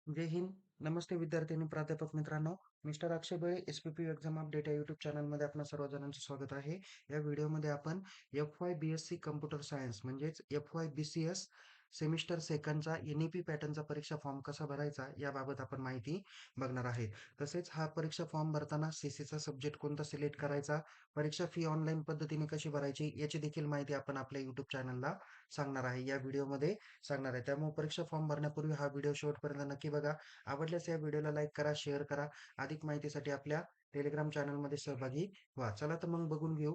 जय हिंद. नमस्ते विद्यार्थी आणि प्राध्यापक मित्रांनो. मिस्टर अक्षय बळे एस-पी-पी एक्झाम अपडेट या यूट्यूब चॅनलमध्ये आपणा सर्व जणांचं स्वागत आहे. या व्हिडिओमध्ये आपण एफ-वाय बी-एस-सी कम्प्युटर सायन्स म्हणजेच एफ-वाय बी-सी-एस सेमिस्टर सेकंडचा एन-ई-पी पॅटर्नचा परीक्षा फॉर्म कसा भरायचा याबाबत आपण माहिती बघणार आहे. तसेच हा परीक्षा फॉर्म भरताना सी-सीचा सब्जेक्ट कोणता सिलेक्ट करायचा, परीक्षा फी ऑनलाईन पद्धतीने कशी भरायची याची देखील माहिती आपण आपल्या यूट्यूब चॅनलला सांगणार आहे. या व्हिडिओमध्ये सांगणार आहे. त्यामुळे परीक्षा फॉर्म भरण्यापूर्वी हा व्हिडिओ शेवटपर्यंत नक्की बघा. आवडल्यास या व्हिडिओला लाईक करा, शेअर करा. अधिक माहितीसाठी आपल्या टेलिग्राम चॅनलमध्ये सहभागी व्हा. चला तर मग बघून घेऊ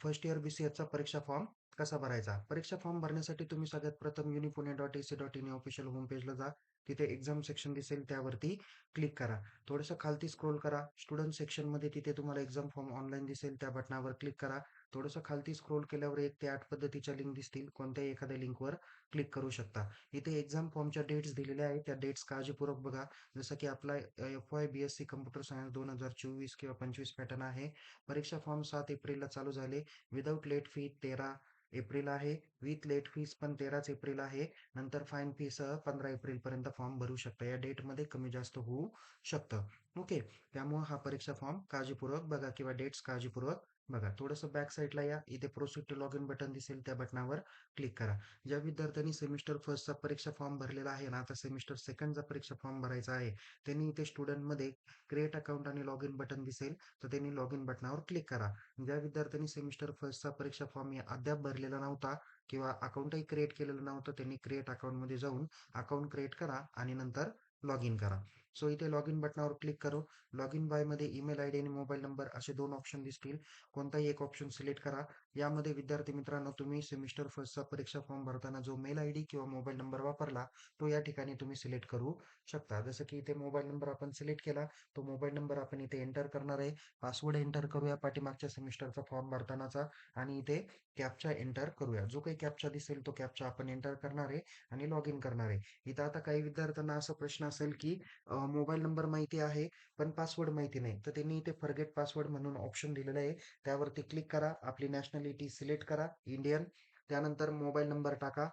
फर्स्ट इयर बी-सी-एसचा परीक्षा फॉर्म कसा भरायचा. परीक्षा फॉर्म भरण्यासाठी तुम्ही सगळ्यात प्रथम unipune.ac.in या ऑफिशियल होम पेजला जा. तिथे एक्झाम सेक्शन दिसेल त्यावरती क्लिक करा. थोडंसं खालती स्क्रोल करा. स्टुडंट सेक्शनमध्ये तिथे तुम्हाला एक्झाम फॉर्म ऑनलाईन दिसेल त्या बटनावर क्लिक करा. थोडंसं खालती स्क्रोल केल्यावर 1 ते 8 पद्धतीच्या लिंक दिसतील. कोणत्याही एखाद्या लिंकवर क्लिक करू शकता. इथे एक्झाम फॉर्मच्या डेट्स दिलेल्या आहेत. त्या डेट्स काळजीपूर्वक बघा. जसं की आपला एफ-वाय बी-एस-सी कम्प्युटर सायन्स 2024 किंवा 25 पॅटर्न आहे. परीक्षा फॉर्म 7 एप्रिलला चालू झाले. विदाऊट लेट फी 13 एप्रिल आहे. विथ लेट फीस पण 13च एप्रिल आहे. नंतर फाईन फीसह 15 एप्रिलपर्यंत फॉर्म भरू शकता. या डेटमध्ये कमी जास्त होऊ शकतं. ओके. त्यामुळे हा परीक्षा फॉर्म काळजीपूर्वक बघा किंवा डेट्स काळजीपूर्वक बघा. थोडंसं बॅक साईडला या. इथे proceed to log in button दिसेल त्या बटनावर क्लिक करा. ज्या विद्यार्थ्यांनी सेमिस्टर फर्स्टचा परीक्षा फॉर्म भरलेला आहे ना, आता सेमिस्टर सेकंडचा परीक्षा फॉर्म भरायचा आहे, त्यांनी इथे स्टुडंटमध्ये क्रिएट अकाउंट आणि लॉग इन बटन दिसेल, तर त्यांनी लॉग इन बटनावर क्लिक करा. ज्या विद्यार्थ्यांनी सेमिस्टर फर्स्टचा परीक्षा फॉर्म अद्याप भरलेला नव्हता किंवा अकाउंटही क्रिएट केलेलं नव्हतं, त्यांनी क्रिएट अकाउंटमध्ये जाऊन अकाउंट क्रिएट करा आणि नंतर लॉग इन करा. सो इथे लॉग इन बटनावर क्लिक करू. लॉग इन बायमध्ये ईमेल आयडी आणि मोबाईल नंबर असे 2 ऑप्शन दिसतील. कोणताही एक ऑप्शन सिलेक्ट करा. यामध्ये विद्यार्थी मित्रांनो तुम्ही सेमिस्टर फर्स्टचा परीक्षा फॉर्म भरताना जो मेल आयडी किंवा मोबाईल नंबर वापरला तो या ठिकाणी तुम्ही सिलेक्ट करू शकता. जसं की इथे मोबाईल नंबर आपण सिलेक्ट केला. तो मोबाईल नंबर आपण इथे एंटर करणार आहे. पासवर्ड एंटर करूया पाठीमागच्या सेमिस्टरचा फॉर्म भरतानाचा आणि इथे कॅप्चा एंटर करूया. जो काही कॅप्चा दिसेल तो कॅप्चा आपण एंटर करणार आहे आणि लॉग इन करणार आहे. इथं आता काही विद्यार्थ्यांना असा प्रश्न असेल की मोबाईल नंबर माहिती आहे पण पासवर्ड माहिती नाही. तर त्यांनी इथे फॉरगेट पासवर्ड म्हणून ऑप्शन दिलेला आहे. त्यावरती क्लिक करा. आपली नॅशनॅलिटी सिलेक्ट करा, इंडियन. त्यानंतर मोबाईल नंबर टाका.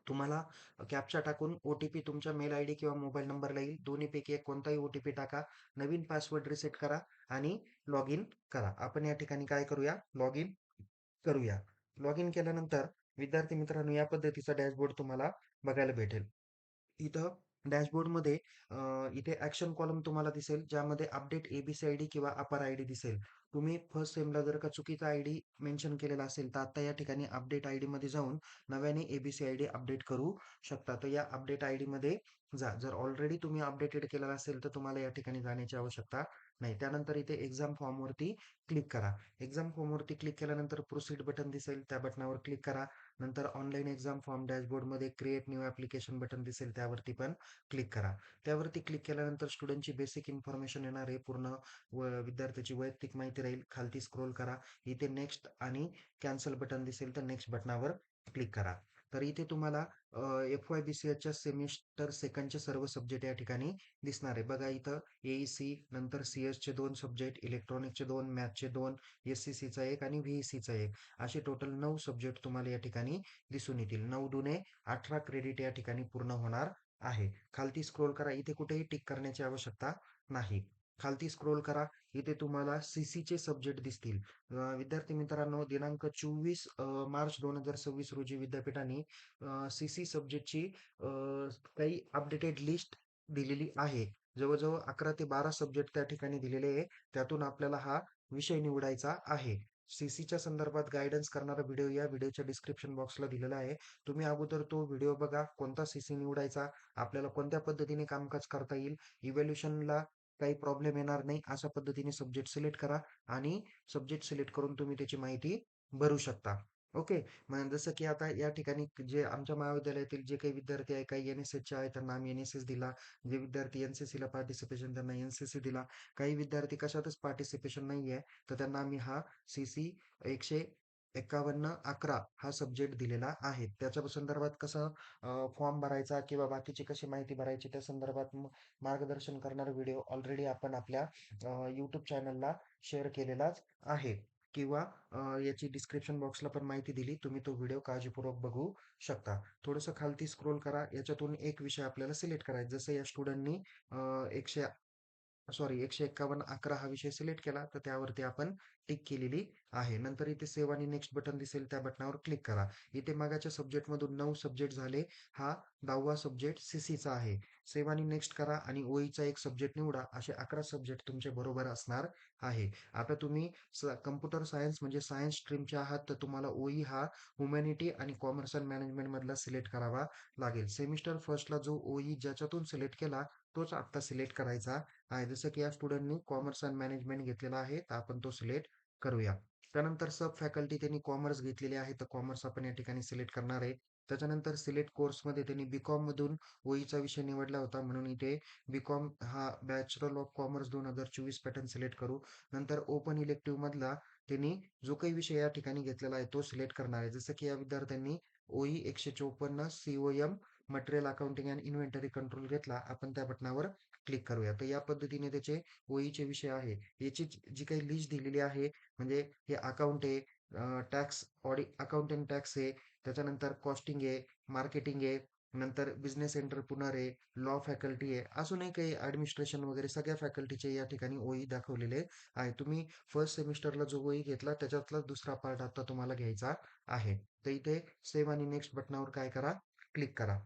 तुम्हाला कॅप्चा टाकून ओ-टी-पी तुमच्या मेल आयडी किंवा मोबाईल नंबरला येईल. दोन्हीपैकी एक कोणताही ओ-टी-पी टाका. नवीन पासवर्ड रिसेट करा आणि लॉग इन करा. आपण या ठिकाणी काय करूया? लॉग इन करूया. लॉग इन केल्यानंतर विद्यार्थी मित्रांनो या पद्धतीचा डॅशबोर्ड तुम्हाला बघायला भेटेल. इथं डॅशबोर्डमध्ये इथे ॲक्शन कॉलम तुम्हाला दिसेल, ज्यामध्ये अपडेट ए-बी-सी आयडी किंवा अपर आयडी दिसेल. तुम्ही फर्स्ट सेमला जर का चुकीचा आयडी मेन्शन केलेला असेल, तर आता या ठिकाणी अपडेट आयडीमध्ये जाऊन नव्याने ए-बी-सी आयडी अपडेट करू शकता. तर या अपडेट आयडीमध्ये जा. जर ऑलरेडी तुम्ही अपडेटेड केलेला असेल, तर तुम्हाला या ठिकाणी जाण्याची आवश्यकता नाही. त्यानंतर इथे एक्झाम फॉर्मवरती क्लिक करा. एक्झाम फॉर्मवरती क्लिक केल्यानंतर प्रोसीड बटन दिसेल, त्या बटनावर क्लिक करा. नंतर ऑनलाईन एक्झाम फॉर्म डॅशबोर्डमध्ये क्रिएट न्यू ॲप्लिकेशन बटन दिसेल, त्यावरती पण क्लिक करा. त्यावरती क्लिक केल्यानंतर स्टुडंटची बेसिक इन्फॉर्मेशन येणार आहे. पूर्ण विद्यार्थ्याची वैयक्तिक माहिती राहील. खालती स्क्रोल करा. इथे नेक्स्ट आणि कॅन्सल बटन दिसेल, तर नेक्स्ट बटनावर क्लिक करा. तर इथे तुम्हाला एफ-वाय बी-सी-एसच्या सेमिस्टर सेकंडचे सर्व सब्जेक्ट या ठिकाणी दिसणार आहे. बघा इथं ए-ई-सी, नंतर सी-एसचे 2 सब्जेक्ट, इलेक्ट्रॉनिक्सचे 2, मॅथ्सचे 2, एस-सी-सीचा 1 आणि व्ही-ई-सीचा 1 असे टोटल 9 सब्जेक्ट तुम्हाला या ठिकाणी दिसून येतील. 9 दुने 18 क्रेडिट या ठिकाणी पूर्ण होणार आहे. खालती स्क्रोल करा. इथे कुठेही टिक करण्याची आवश्यकता नाही. खालती स्क्रोल करा. इथे तुम्हाला सी-सीचे सब्जेक्ट दिसतील. विद्यार्थी मित्रांनो दिनांक 24 मार्च 2026 रोजी विद्यापीठाने सी-सी सब्जेक्टची काही अपडेटेड लिस्ट दिलेली आहे. जवळ-जवळ 11 ते 12 सब्जेक्ट त्या ठिकाणी दिलेले आहे. त्यातून आपल्याला हा विषय निवडायचा आहे. सी-सीच्या संदर्भात गाईडन्स करणारा व्हिडिओ या व्हिडिओच्या डिस्क्रिप्शन बॉक्सला दिलेला आहे. तुम्ही अगोदर तो व्हिडिओ बघा. कोणता सी-सी निवडायचा, आपल्याला कोणत्या पद्धतीने कामकाज करता येईल, इव्हॅल्युएशनला काही प्रॉब्लेम येणार नाही, अशा पद्धतीने सब्जेक्ट सिलेक्ट करा आणि सब्जेक्ट सिलेक्ट करून तुम्ही त्याची माहिती भरू शकता. ओके. मग जसं की आता या ठिकाणी जे आमच्या महाविद्यालयातील जे काही विद्यार्थी आहे, काही एन-एस-एसचे आहेत, त्यांना आम्ही एन-एस-एस दिला. जे विद्यार्थी एन-सी-सीला पार्टिसिपेशन त्यांना एन-सी-सी दिला. काही विद्यार्थी कशातच पार्टिसिपेशन नाहीये, तर त्यांना आम्ही हा सी-सी 151-11 हा सब्जेक्ट दिलेला आहे. त्याच्या संदर्भात कसं फॉर्म भरायचा किंवा बाकीची कशी माहिती भरायची त्या संदर्भात मार्गदर्शन करणारा व्हिडिओ ऑलरेडी आपण आपल्या YouTube चॅनलला शेअर केलेलाच आहे. किंवा याची डिस्क्रिप्शन बॉक्सला पण माहिती दिली. तुम्ही तो व्हिडिओ काळजीपूर्वक बघू शकता. थोडंसं खालती स्क्रोल करा. याच्यातून एक विषय आपल्याला सिलेक्ट करायचा. जसं या स्टुडंटनी 151 11 हा विषय सिलेक्ट केला, तर त्यावरती आपण टिक केलेली आहे. नंतर इथे सेव्ह आणि नेक्स्ट बटन दिसेल, त्या बटनावर क्लिक करा. इथे मगाच्या सब्जेक्टमधून 9 सब्जेक्ट झाले. हा 10वा सब्जेक्ट सीसीचा आहे. सेव्ह आणि नेक्स्ट करा आणि ओईचा एक सब्जेक्ट निवडा. असे 11 सब्जेक्ट तुमचे बरोबर असणार आहे. आता तुम्ही कम्प्युटर सायन्स म्हणजे सायन्स स्ट्रीमचे आहात, तर तुम्हाला ओई हा ह्युमॅनिटी आणि कॉमर्स अँड मॅनेजमेंट मधला सिलेक्ट करावा लागेल. सेमिस्टर फर्स्टला जो ओई ज्याच्यातून सिलेक्ट केला, तोच आता सिलेक्ट करायचा आहे. जसं की या स्टुडंटनी कॉमर्स अँड मॅनेजमेंट घेतलेला आहे, तर आपण तो सिलेक्ट करूया. त्यानंतर सब फॅकल्टी त्यांनी कॉमर्स घेतलेली आहे, तर कॉमर्स आपण या ठिकाणी सिलेक्ट करणार आहे. त्याच्यानंतर सिलेक्ट कोर्समध्ये त्यांनी बीकॉम मधून ओईचा विषय निवडला होता, म्हणून इथे बीकॉम हा bachelor of commerce 2024 pattern select करू. नंतर ओपन इलेक्टिव्ह मधला त्यांनी जो काही विषय या ठिकाणी घेतलेला आहे तो सिलेक्ट करणार आहे. जसं की या विद्यार्थ्यांनी ओई 154 COM material accounting and inventory control घेतला. आपण त्या बटनावर क्लिक करूया. तर या पद्धतीने त्याचे ओईचे विषय आहे. याची जी काही लिस्ट दिलेली आहे, म्हणजे हे अकाउंट आहे, टॅक्स अकाउंट टॅक्स आहे, त्याच्यानंतर कॉस्टिंग आहे, मार्केटिंग आहे, नंतर बिझनेस एंटरप्रेन्योर आहे, लॉ फॅकल्टी आहे, अजूनही काही ऍडमिनिस्ट्रेशन वगैरे सगळ्या फॅकल्टीचे या ठिकाणी ओई दाखवलेले आहे. तुम्ही फर्स्ट सेमिस्टरला जो ओई घेतला त्याच्यातला दुसरा पार्ट आता तुम्हाला घ्यायचा आहे. तर इथे सेव्ह आणि नेक्स्ट बटनावर काय करा, क्लिक करा.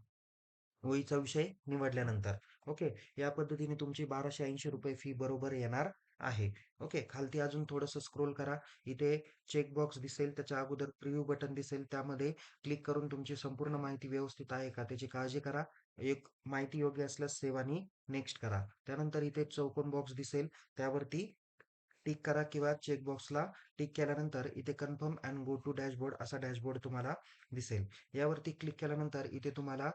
ओळीचा विषय निवडल्यानंतर. ओके. या पद्धतीने तुमची ₹1280 फी बरोबर येणार आहे. ओके. खालती अजून थोडंसं स्क्रोल करा. इथे चेक बॉक्स दिसेल, त्याच्या अगोदर प्रिव्ह्यू बटन दिसेल. त्यामध्ये क्लिक करून तुमची संपूर्ण माहिती व्यवस्थित आहे का त्याची काळजी करा. एक माहिती योग्य असल्यास सेव्ह आणि नेक्स्ट करा. त्यानंतर इथे चौकोन बॉक्स दिसेल, त्यावरती टिक करा किंवा चेक बॉक्सला टिक केल्यानंतर इथे confirm and go to dashboard असा डॅशबोर्ड तुम्हाला दिसेल. यावरती क्लिक केल्यानंतर इथे तुम्हाला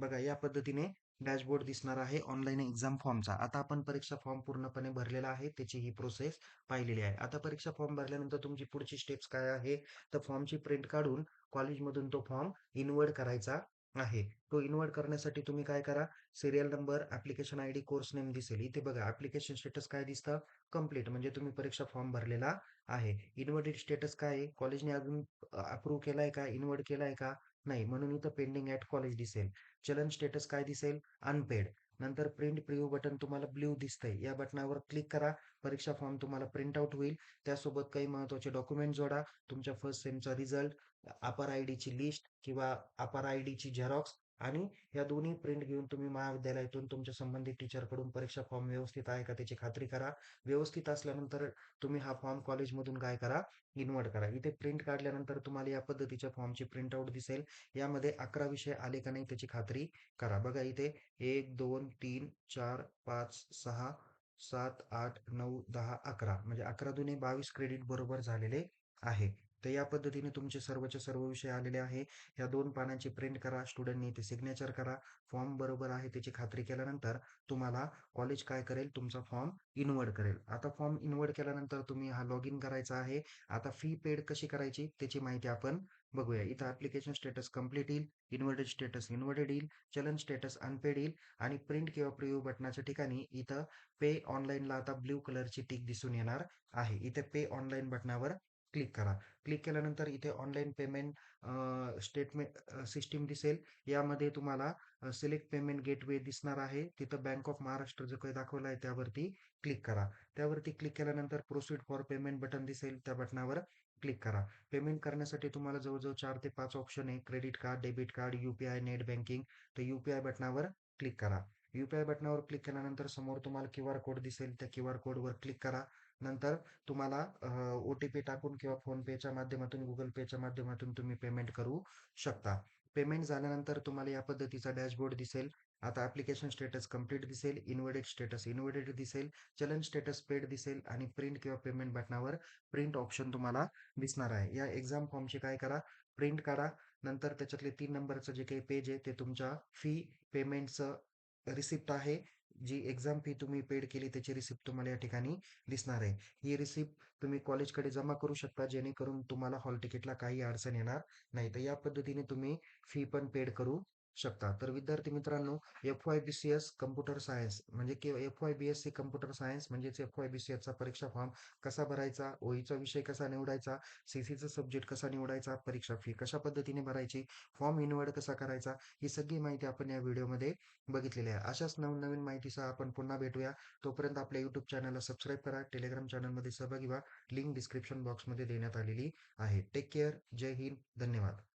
बघा या पद्धतीने डॅशबोर्ड दिसणार आहे ऑनलाईन एक्झाम फॉर्मचा. आता आपण परीक्षा फॉर्म पूर्णपणे भरलेला आहे. त्याची ही प्रोसेस पाहिलेली आहे. आता परीक्षा फॉर्म भरल्यानंतर तुमची पुढची स्टेप्स काय आहे? तर फॉर्मची प्रिंट काढून कॉलेजमधून तो फॉर्म इन्वर्ट करायचा आहे. तो इन्वर्ट करण्यासाठी तुम्ही काय करा? Serial number, application ID, course name दिसेल. इथे बघा ॲप्लिकेशन स्टेटस काय दिसतं? कंप्लीट म्हणजे तुम्ही परीक्षा फॉर्म भरलेला आहे. इन्व्हर्टेड स्टेटस काय आहे? कॉलेजने अजून अप्रूव्ह केलाय का? इन्व्हर्ट केलाय का? नाही. म्हणून इथं पेंडिंग ॲट कॉलेज दिसेल. चलन स्टेटस काय दिसेल? अनपेड. नंतर प्रिंट प्रिव्ह्यू बटन तुम्हाला ब्ल्यू दिसतंय. या बटनावर क्लिक करा. परीक्षा फॉर्म तुम्हाला प्रिंट आउट होईल. त्यासोबत काही महत्त्वाचे डॉक्युमेंट जोडा. तुमच्या फर्स्ट सेमचा रिझल्ट, अपर आयडीची लिस्ट किंवा अपर आयडीची झेरॉक्स आणि या दोन्ही प्रिंट घेऊन तुम्ही महाविद्यालयातून तुमच्या संबंधित टीचरकडून परीक्षा फॉर्म व्यवस्थित आहे का त्याची खात्री करा. व्यवस्थित असल्यानंतर तुम्ही हा फॉर्म कॉलेजमधून काय करा, इन्व्हर्ट करा. इथे प्रिंट काढल्यानंतर तुम्हाला या पद्धतीच्या फॉर्मची प्रिंट आउट दिसेल. यामध्ये 11 विषय आले का नाही त्याची खात्री करा. बघा इथे 1, 2, 3, 4, 5, 6, 7, 8, 9, 10, 11 म्हणजे 11 दुने 22 क्रेडिट बरोबर झालेले आहे. तर या पद्धतीने तुमचे सर्वचे सर्व विषय आलेले आहे. या 2 पानांची प्रिंट करा. स्टुडंटनी इथे सिग्नेचर करा. फॉर्म बरोबर आहे त्याची खात्री केल्यानंतर तुम्हाला कॉलेज काय करेल, तुमचा फॉर्म इन्व्हर्ट करेल. आता फॉर्म इन्व्हर्ट केल्यानंतर तुम्ही हा लॉग इन करायचा आहे. आता फी पेड कशी करायची त्याची माहिती आपण बघूया. इथं ॲप्लिकेशन स्टेटस कंप्लीट येईल, इन्व्हर्टेड स्टेटस इन्व्हर्टेड येईल, चलन स्टेटस अनपेड येईल आणि प्रिंट किंवा प्रिव्ह्यू बटनाच्या ठिकाणी इथं पे ऑनलाईनला आता ब्लू कलरची टिक दिसून येणार आहे. इथे पे ऑनलाईन बटनावर क्लिक करा. क्लिक केल्यानंतर इथे ऑनलाईन पेमेंट स्टेटमेंट सिस्टीम दिसेल. यामध्ये तुम्हाला सिलेक्ट पेमेंट गेटवे दिसणार आहे. तिथं बँक ऑफ महाराष्ट्र जो काही दाखवला आहे त्यावरती क्लिक करा. त्यावरती क्लिक केल्यानंतर प्रोसीड फॉर पेमेंट बटन दिसेल. त्या बटनावर क्लिक करा. पेमेंट करण्यासाठी तुम्हाला जवळजवळ 4 ते 5 ऑप्शन आहे. Credit card, debit card, UPI, net banking. तर यू-पी-आय बटनावर क्लिक करा. यू-पी-आय बटनावर क्लिक केल्यानंतर समोर तुम्हाला क्यूआर कोड दिसेल. त्या क्यूआर कोडवर क्लिक करा. नंतर तुम्हाला ओ-टी-पी टाकून किंवा फोनपेच्या माध्यमातून, गुगल पेच्या माध्यमातून तुम्ही पेमेंट करू शकता. पेमेंट झाल्यानंतर तुम्हाला या पद्धतीचा डॅशबोर्ड दिसेल. आता ॲप्लिकेशन स्टेटस कंप्लीट दिसेल, इन्व्हर्टेड स्टेटस इन्व्हर्टेड दिसेल, चलन स्टेटस पेड दिसेल आणि प्रिंट किंवा पेमेंट बटनावर प्रिंट ऑप्शन तुम्हाला दिसणार आहे. या एक्झाम फॉर्मची काय करा, प्रिंट काढा. नंतर त्याच्यातले 3 नंबरचं जे काही पेज आहे ते तुमच्या फी पेमेंटचं रिसिप्ट आहे. जी एक्झाम फी तुम्ही पेड केली त्याची रिसिप्ट तुम्हाला या ठिकाणी दिसणार आहे. ही रिसिप्ट तुम्ही कॉलेजकडे जमा करू शकता जेणेकरून तुम्हाला हॉल तिकीटला काही अडचण येणार नाही. तर या पद्धतीने तुम्ही फी पण पेड करू शकता. तर विद्यार्थी मित्रांनो, एफ-वाय-बी-सी-एस कॉम्प्युटर सायन्स म्हणजे की एफ-वाय-बी-एस-सी कॉम्प्युटर सायन्स म्हणजेच एफ-वाय-बी-सी-एसचा परीक्षा फॉर्म कसा भरायचा, ओळीचा विषय कसा निवडायचा, सी-सीचा सब्जेक्ट कसा निवडायचा, परीक्षा फी कशा पद्धतीने भरायची, फॉर्म इन्व्हर्ट कसा करायचा, ही सगळी माहिती आपण या व्हिडिओमध्ये बघितलेली आहे. अशाच नवनवीन माहितीसह आपण पुन्हा भेटूया. तोपर्यंत आपल्या YouTube चॅनलला सबस्क्राईब करा. टेलिग्राम चॅनलमध्ये सहभागी व्हा. लिंक डिस्क्रिप्शन बॉक्समध्ये देण्यात आलेली आहे. Take care. जय हिंद. धन्यवाद.